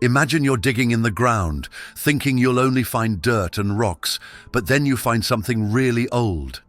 Imagine you're digging in the ground, thinking you'll only find dirt and rocks, but then you find something really old.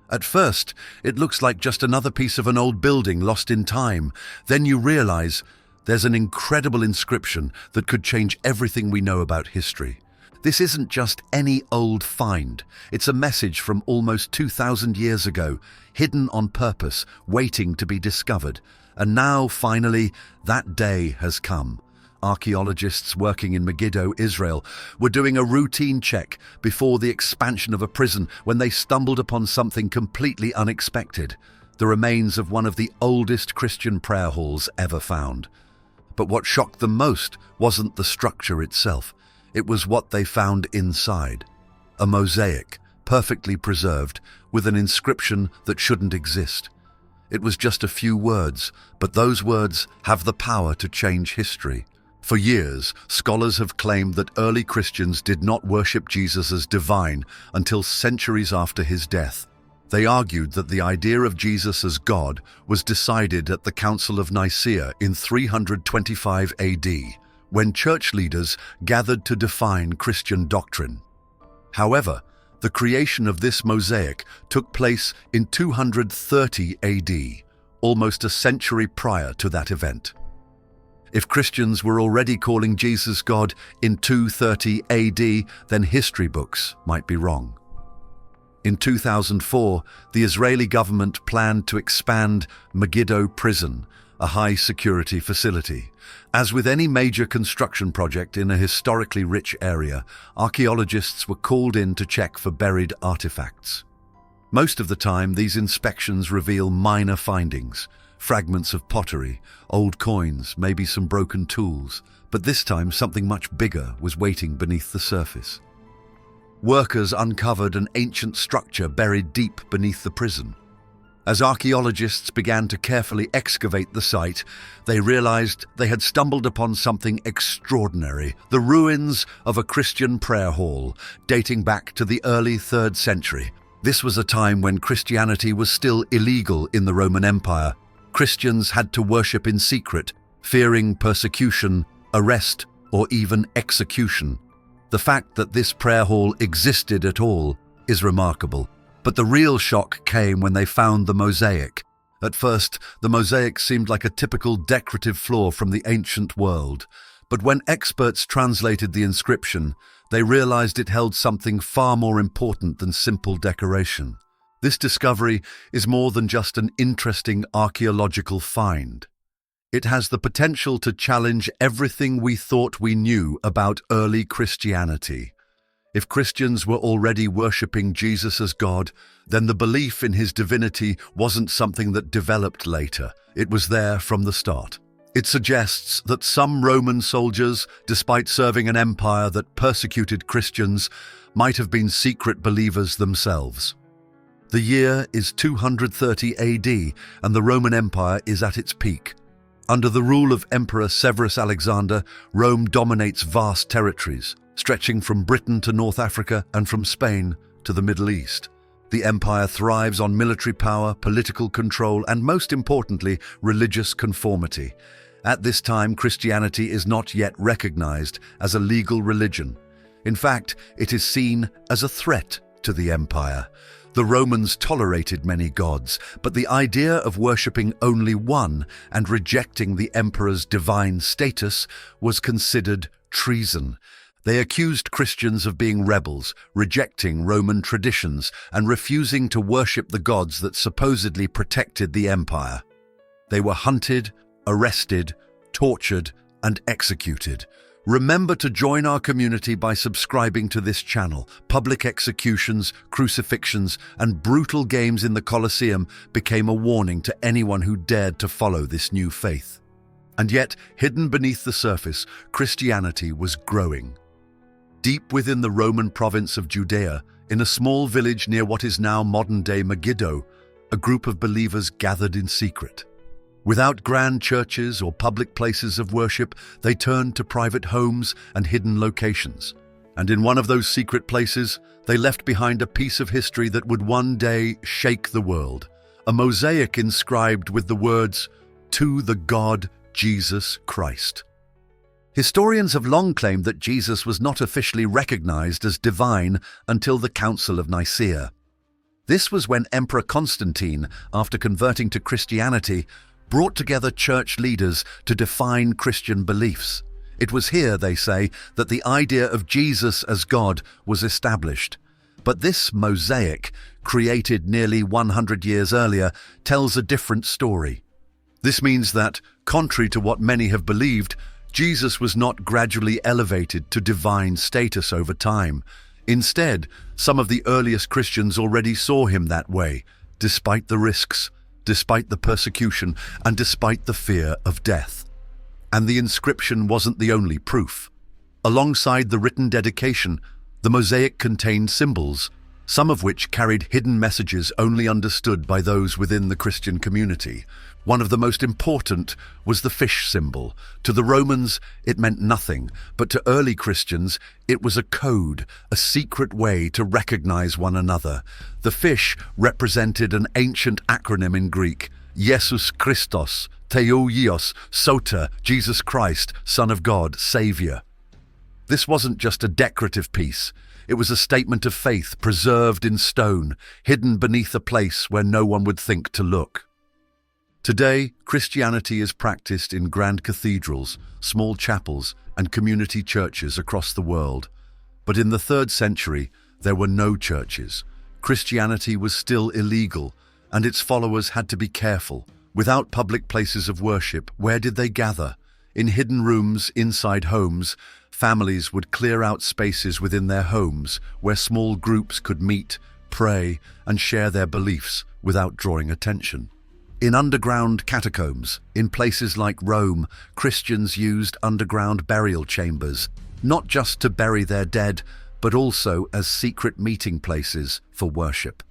At first, it looks like just another piece of an old building lost in time. Then you realize there's an incredible inscription that could change everything we know about history. This isn't just any old find. It's a message from almost 2,000 years ago, hidden on purpose, waiting to be discovered. And now, finally, that day has come. Archaeologists working in Megiddo, Israel, were doing a routine check before the expansion of a prison when they stumbled upon something completely unexpected: the remains of one of the oldest Christian prayer halls ever found. But what shocked them most wasn't the structure itself. It was what they found inside. A mosaic, perfectly preserved, with an inscription that shouldn't exist. It was just a few words, but those words have the power to change history. For years, scholars have claimed that early Christians did not worship Jesus as divine until centuries after his death. They argued that the idea of Jesus as God was decided at the Council of Nicaea in 325 AD, when church leaders gathered to define Christian doctrine. However, the creation of this mosaic took place in 230 AD, almost a century prior to that event. If Christians were already calling Jesus God in 230 AD, then history books might be wrong. In 2004, the Israeli government planned to expand Megiddo prison, a high-security facility. As with any major construction project in a historically rich area, archaeologists were called in to check for buried artifacts. Most of the time, these inspections reveal minor findings: fragments of pottery, old coins, maybe some broken tools. But this time, something much bigger was waiting beneath the surface. Workers uncovered an ancient structure buried deep beneath the prison. As archaeologists began to carefully excavate the site, they realized they had stumbled upon something extraordinary: the ruins of a Christian prayer hall dating back to the early 3rd century. This was a time when Christianity was still illegal in the Roman Empire. Christians had to worship in secret, fearing persecution, arrest, or even execution. The fact that this prayer hall existed at all is remarkable. But the real shock came when they found the mosaic. At first, the mosaic seemed like a typical decorative flaw from the ancient world. But when experts translated the inscription, they realized it held something far more important than simple decoration. This discovery is more than just an interesting archaeological find. It has the potential to challenge everything we thought we knew about early Christianity. If Christians were already worshipping Jesus as God, then the belief in his divinity wasn't something that developed later. It was there from the start. It suggests that some Roman soldiers, despite serving an empire that persecuted Christians, might have been secret believers themselves. The year is 230 AD, and the Roman Empire is at its peak. Under the rule of Emperor Severus Alexander, Rome dominates vast territories, stretching from Britain to North Africa and from Spain to the Middle East. The empire thrives on military power, political control, and most importantly, religious conformity. At this time, Christianity is not yet recognized as a legal religion. In fact, it is seen as a threat to the empire. The Romans tolerated many gods, but the idea of worshipping only one and rejecting the emperor's divine status was considered treason. They accused Christians of being rebels, rejecting Roman traditions, and refusing to worship the gods that supposedly protected the empire. They were hunted, arrested, tortured, and executed. Remember to join our community by subscribing to this channel. Public executions, crucifixions, and brutal games in the Colosseum became a warning to anyone who dared to follow this new faith. And yet, hidden beneath the surface, Christianity was growing. Deep within the Roman province of Judea, in a small village near what is now modern-day Megiddo, a group of believers gathered in secret. Without grand churches or public places of worship, they turned to private homes and hidden locations. And in one of those secret places, they left behind a piece of history that would one day shake the world. A mosaic inscribed with the words, "To the God Jesus Christ." Historians have long claimed that Jesus was not officially recognized as divine until the Council of Nicaea. This was when Emperor Constantine, after converting to Christianity, brought together church leaders to define Christian beliefs. It was here, they say, that the idea of Jesus as God was established. But this mosaic, created nearly 100 years earlier, tells a different story. This means that, contrary to what many have believed, Jesus was not gradually elevated to divine status over time. Instead, some of the earliest Christians already saw him that way, despite the risks, despite the persecution, and despite the fear of death. And the inscription wasn't the only proof. Alongside the written dedication, the mosaic contained symbols, some of which carried hidden messages only understood by those within the Christian community. One of the most important was the fish symbol. To the Romans, it meant nothing, but to early Christians, it was a code, a secret way to recognize one another. The fish represented an ancient acronym in Greek, Jesus Christos, Theouios, Soter, Jesus Christ, Son of God, Savior. This wasn't just a decorative piece. It was a statement of faith preserved in stone, hidden beneath a place where no one would think to look. Today, Christianity is practiced in grand cathedrals, small chapels, and community churches across the world. But in the 3rd century, there were no churches. Christianity was still illegal, and its followers had to be careful. Without public places of worship, where did they gather? In hidden rooms inside homes, families would clear out spaces within their homes where small groups could meet, pray, and share their beliefs without drawing attention. In underground catacombs, in places like Rome, Christians used underground burial chambers, not just to bury their dead, but also as secret meeting places for worship.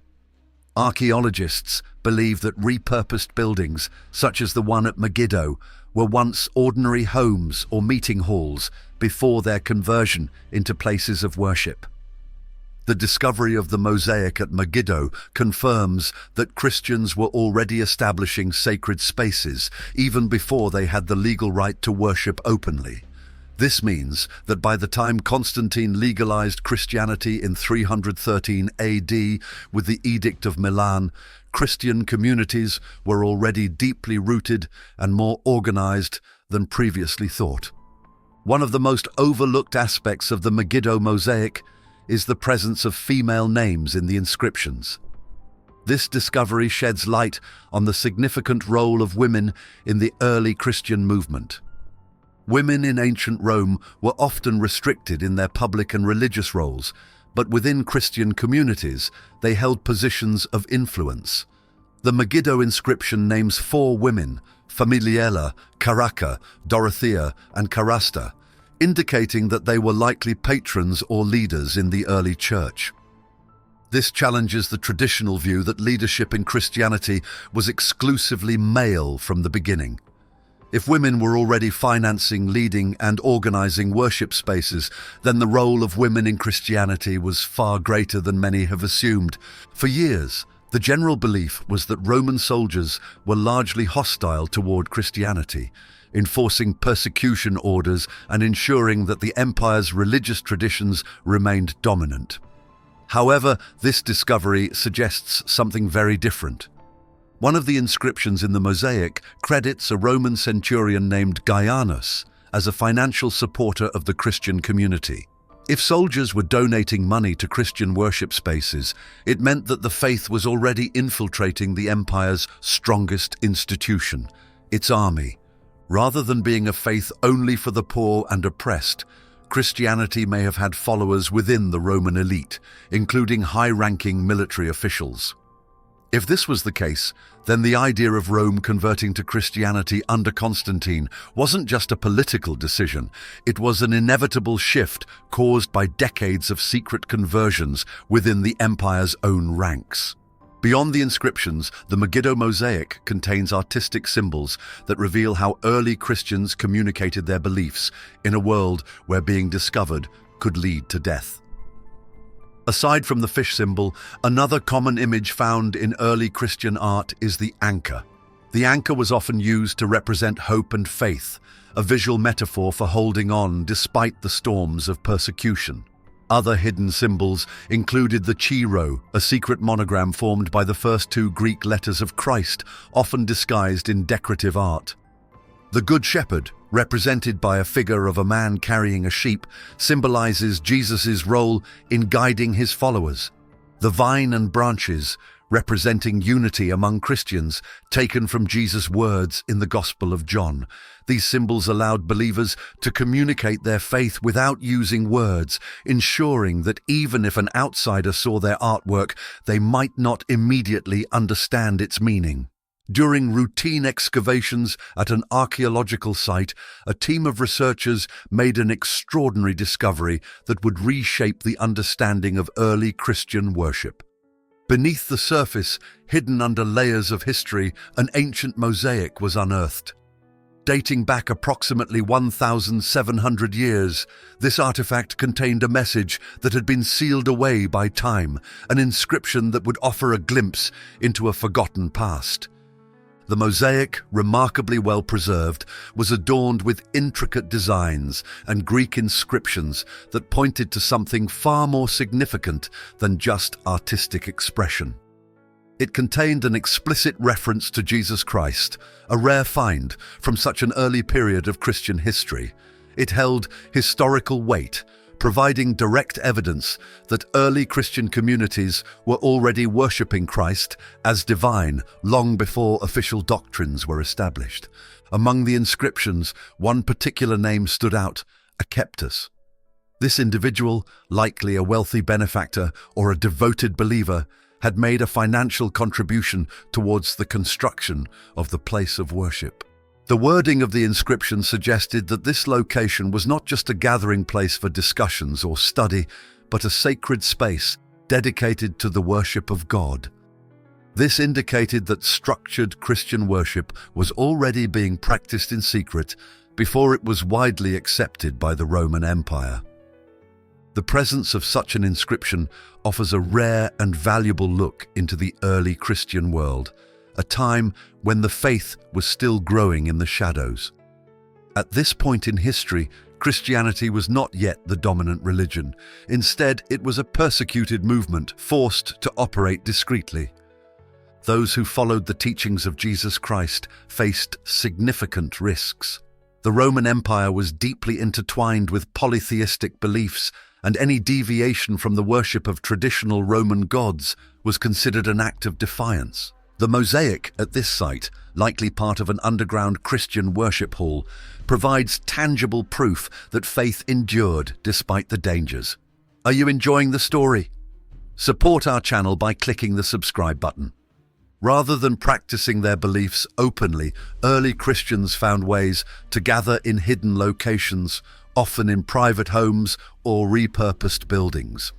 Archaeologists believe that repurposed buildings, such as the one at Megiddo, were once ordinary homes or meeting halls before their conversion into places of worship. The discovery of the mosaic at Megiddo confirms that Christians were already establishing sacred spaces even before they had the legal right to worship openly. This means that by the time Constantine legalized Christianity in 313 AD with the Edict of Milan, Christian communities were already deeply rooted and more organized than previously thought. One of the most overlooked aspects of the Megiddo mosaic is the presence of female names in the inscriptions. This discovery sheds light on the significant role of women in the early Christian movement. Women in ancient Rome were often restricted in their public and religious roles, but within Christian communities, they held positions of influence. The Megiddo inscription names 4 women, Familiella, Caraca, Dorothea, and Carasta, indicating that they were likely patrons or leaders in the early church. This challenges the traditional view that leadership in Christianity was exclusively male from the beginning. If women were already financing, leading, and organizing worship spaces, then the role of women in Christianity was far greater than many have assumed. For years, the general belief was that Roman soldiers were largely hostile toward Christianity, enforcing persecution orders and ensuring that the empire's religious traditions remained dominant. However, this discovery suggests something very different. One of the inscriptions in the mosaic credits a Roman centurion named Gaianus as a financial supporter of the Christian community. If soldiers were donating money to Christian worship spaces, it meant that the faith was already infiltrating the empire's strongest institution, its army. Rather than being a faith only for the poor and oppressed, Christianity may have had followers within the Roman elite, including high-ranking military officials. If this was the case, then the idea of Rome converting to Christianity under Constantine wasn't just a political decision, it was an inevitable shift caused by decades of secret conversions within the empire's own ranks. Beyond the inscriptions, the Megiddo mosaic contains artistic symbols that reveal how early Christians communicated their beliefs in a world where being discovered could lead to death. Aside from the fish symbol, another common image found in early Christian art is the anchor. The anchor was often used to represent hope and faith, a visual metaphor for holding on despite the storms of persecution. Other hidden symbols included the Chi, a secret monogram formed by the first two Greek letters of Christ, often disguised in decorative art. The Good Shepherd, represented by a figure of a man carrying a sheep, symbolizes Jesus' role in guiding his followers. The vine and branches, representing unity among Christians, taken from Jesus' words in the Gospel of John. These symbols allowed believers to communicate their faith without using words, ensuring that even if an outsider saw their artwork, they might not immediately understand its meaning. During routine excavations at an archaeological site, a team of researchers made an extraordinary discovery that would reshape the understanding of early Christian worship. Beneath the surface, hidden under layers of history, an ancient mosaic was unearthed. Dating back approximately 1,700 years, this artifact contained a message that had been sealed away by time, an inscription that would offer a glimpse into a forgotten past. The mosaic, remarkably well preserved, was adorned with intricate designs and Greek inscriptions that pointed to something far more significant than just artistic expression. It contained an explicit reference to Jesus Christ, a rare find from such an early period of Christian history. It held historical weight, providing direct evidence that early Christian communities were already worshipping Christ as divine long before official doctrines were established. Among the inscriptions, one particular name stood out: Akeptus. This individual, likely a wealthy benefactor or a devoted believer, had made a financial contribution towards the construction of the place of worship. The wording of the inscription suggested that this location was not just a gathering place for discussions or study, but a sacred space dedicated to the worship of God. This indicated that structured Christian worship was already being practiced in secret before it was widely accepted by the Roman Empire. The presence of such an inscription offers a rare and valuable look into the early Christian world, a time when the faith was still growing in the shadows. At this point in history, Christianity was not yet the dominant religion. Instead, it was a persecuted movement forced to operate discreetly. Those who followed the teachings of Jesus Christ faced significant risks. The Roman Empire was deeply intertwined with polytheistic beliefs, and any deviation from the worship of traditional Roman gods was considered an act of defiance. The mosaic at this site, likely part of an underground Christian worship hall, provides tangible proof that faith endured despite the dangers. Are you enjoying the story? Support our channel by clicking the subscribe button. Rather than practicing their beliefs openly, early Christians found ways to gather in hidden locations, often in private homes or repurposed buildings.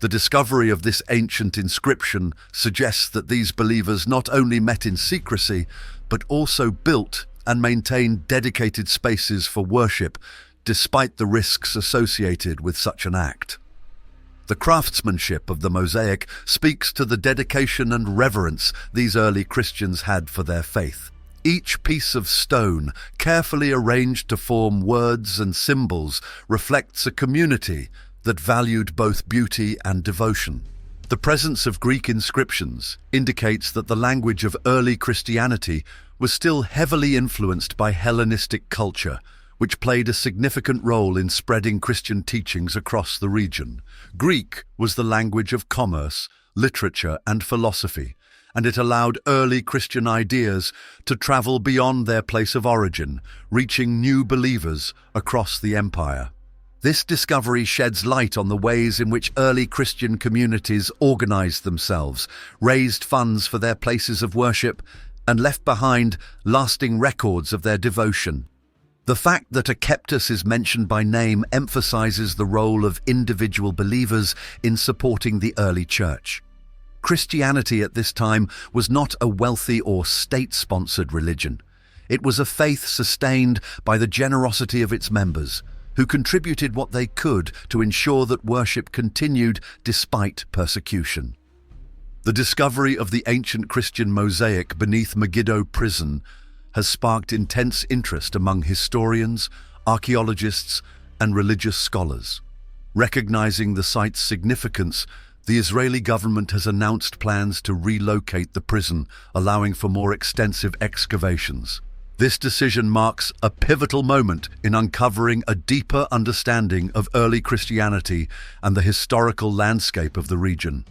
The discovery of this ancient inscription suggests that these believers not only met in secrecy, but also built and maintained dedicated spaces for worship, despite the risks associated with such an act. The craftsmanship of the mosaic speaks to the dedication and reverence these early Christians had for their faith. Each piece of stone, carefully arranged to form words and symbols, reflects a community that valued both beauty and devotion. The presence of Greek inscriptions indicates that the language of early Christianity was still heavily influenced by Hellenistic culture, which played a significant role in spreading Christian teachings across the region. Greek was the language of commerce, literature, and philosophy, and it allowed early Christian ideas to travel beyond their place of origin, reaching new believers across the empire. This discovery sheds light on the ways in which early Christian communities organized themselves, raised funds for their places of worship, and left behind lasting records of their devotion. The fact that Akeptus is mentioned by name emphasizes the role of individual believers in supporting the early church. Christianity at this time was not a wealthy or state-sponsored religion. It was a faith sustained by the generosity of its members, who contributed what they could to ensure that worship continued despite persecution. The discovery of the ancient Christian mosaic beneath Megiddo prison has sparked intense interest among historians, archaeologists, and religious scholars. Recognizing the site's significance, the Israeli government has announced plans to relocate the prison, allowing for more extensive excavations. This decision marks a pivotal moment in uncovering a deeper understanding of early Christianity and the historical landscape of the region.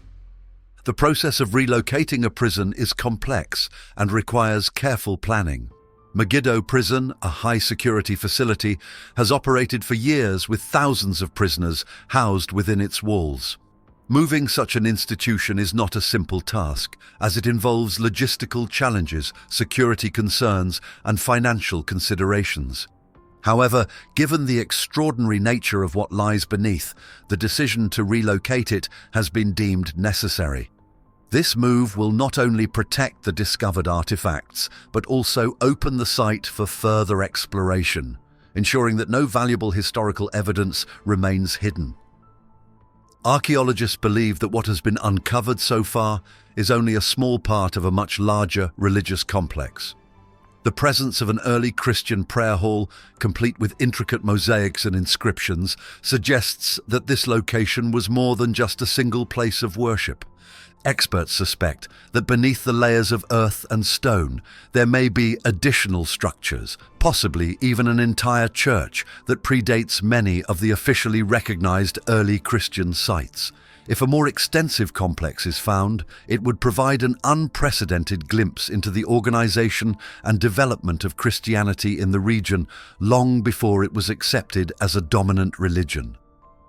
The process of relocating a prison is complex and requires careful planning. Megiddo Prison, a high-security facility, has operated for years with thousands of prisoners housed within its walls. Moving such an institution is not a simple task, as it involves logistical challenges, security concerns, and financial considerations. However, given the extraordinary nature of what lies beneath, the decision to relocate it has been deemed necessary. This move will not only protect the discovered artifacts, but also open the site for further exploration, ensuring that no valuable historical evidence remains hidden. Archaeologists believe that what has been uncovered so far is only a small part of a much larger religious complex. The presence of an early Christian prayer hall, complete with intricate mosaics and inscriptions, suggests that this location was more than just a single place of worship. Experts suspect that beneath the layers of earth and stone, there may be additional structures, possibly even an entire church that predates many of the officially recognized early Christian sites. If a more extensive complex is found, it would provide an unprecedented glimpse into the organization and development of Christianity in the region long before it was accepted as a dominant religion.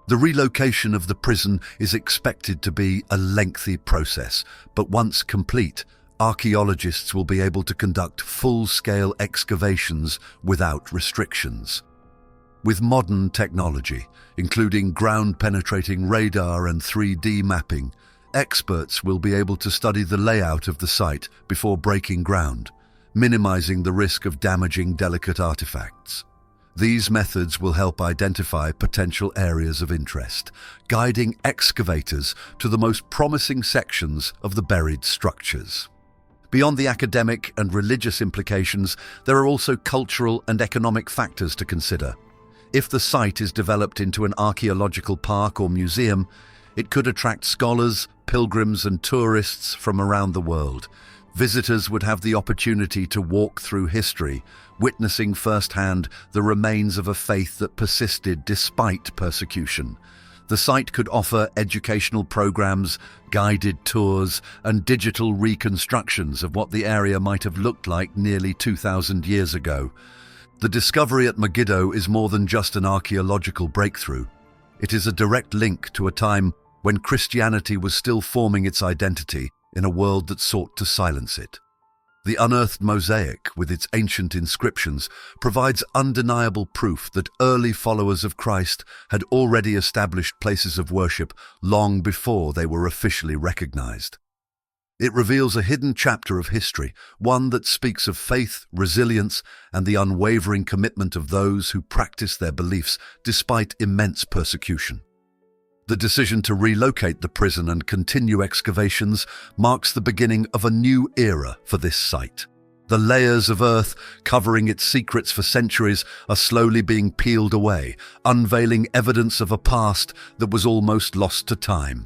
The relocation of the prison is expected to be a lengthy process, but once complete, archaeologists will be able to conduct full-scale excavations without restrictions. With modern technology, including ground-penetrating radar and 3D mapping, experts will be able to study the layout of the site before breaking ground, minimizing the risk of damaging delicate artifacts. These methods will help identify potential areas of interest, guiding excavators to the most promising sections of the buried structures. Beyond the academic and religious implications, there are also cultural and economic factors to consider. If the site is developed into an archaeological park or museum, it could attract scholars, pilgrims, and tourists from around the world. Visitors would have the opportunity to walk through history, witnessing firsthand the remains of a faith that persisted despite persecution. The site could offer educational programs, guided tours, and digital reconstructions of what the area might have looked like nearly 2,000 years ago. The discovery at Megiddo is more than just an archaeological breakthrough. It is a direct link to a time when Christianity was still forming its identity in a world that sought to silence it. The unearthed mosaic, with its ancient inscriptions, provides undeniable proof that early followers of Christ had already established places of worship long before they were officially recognized. It reveals a hidden chapter of history, one that speaks of faith, resilience, and the unwavering commitment of those who practice their beliefs despite immense persecution. The decision to relocate the prison and continue excavations marks the beginning of a new era for this site. The layers of earth covering its secrets for centuries are slowly being peeled away, unveiling evidence of a past that was almost lost to time.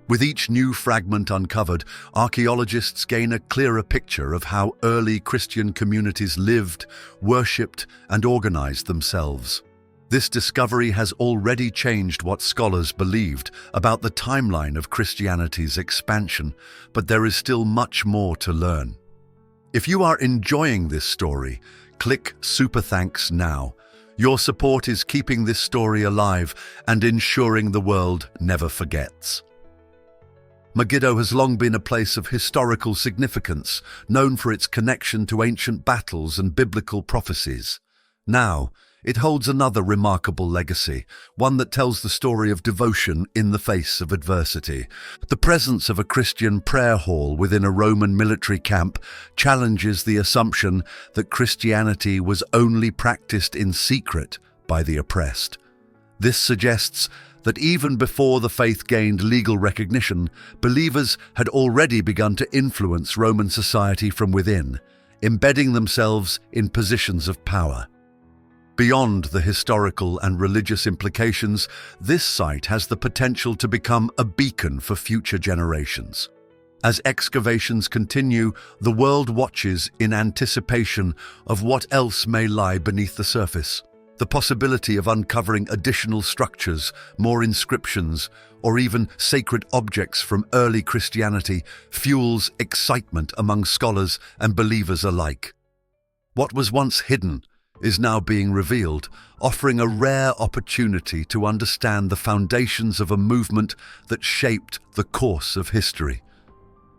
With each new fragment uncovered, archaeologists gain a clearer picture of how early Christian communities lived, worshipped, and organized themselves. This discovery has already changed what scholars believed about the timeline of Christianity's expansion, but there is still much more to learn. If you are enjoying this story, click Super Thanks now. Your support is keeping this story alive and ensuring the world never forgets. Megiddo has long been a place of historical significance, known for its connection to ancient battles and biblical prophecies. Now, it holds another remarkable legacy, one that tells the story of devotion in the face of adversity. The presence of a Christian prayer hall within a Roman military camp challenges the assumption that Christianity was only practiced in secret by the oppressed. This suggests that even before the faith gained legal recognition, believers had already begun to influence Roman society from within, embedding themselves in positions of power. Beyond the historical and religious implications, this site has the potential to become a beacon for future generations. As excavations continue, the world watches in anticipation of what else may lie beneath the surface. The possibility of uncovering additional structures, more inscriptions, or even sacred objects from early Christianity fuels excitement among scholars and believers alike. What was once hidden is now being revealed, offering a rare opportunity to understand the foundations of a movement that shaped the course of history.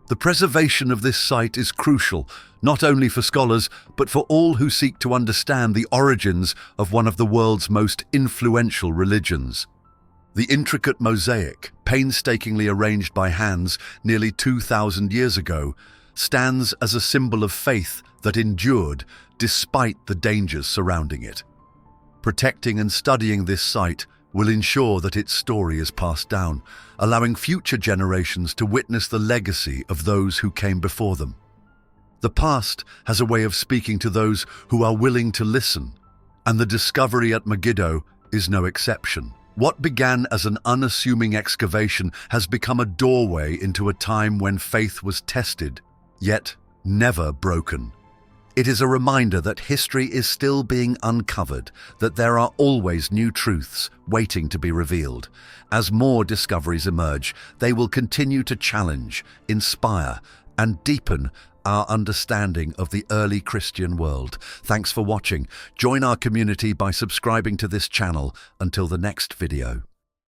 The preservation of this site is crucial, not only for scholars, but for all who seek to understand the origins of one of the world's most influential religions. The intricate mosaic, painstakingly arranged by hands nearly 2,000 years ago, stands as a symbol of faith that endured despite the dangers surrounding it. Protecting and studying this site will ensure that its story is passed down, allowing future generations to witness the legacy of those who came before them. The past has a way of speaking to those who are willing to listen, and the discovery at Megiddo is no exception. What began as an unassuming excavation has become a doorway into a time when faith was tested, yet never broken. It is a reminder that history is still being uncovered, that there are always new truths waiting to be revealed. As more discoveries emerge, they will continue to challenge, inspire, and deepen our understanding of the early Christian world. Thanks for watching. Join our community by subscribing to this channel. Until the next video.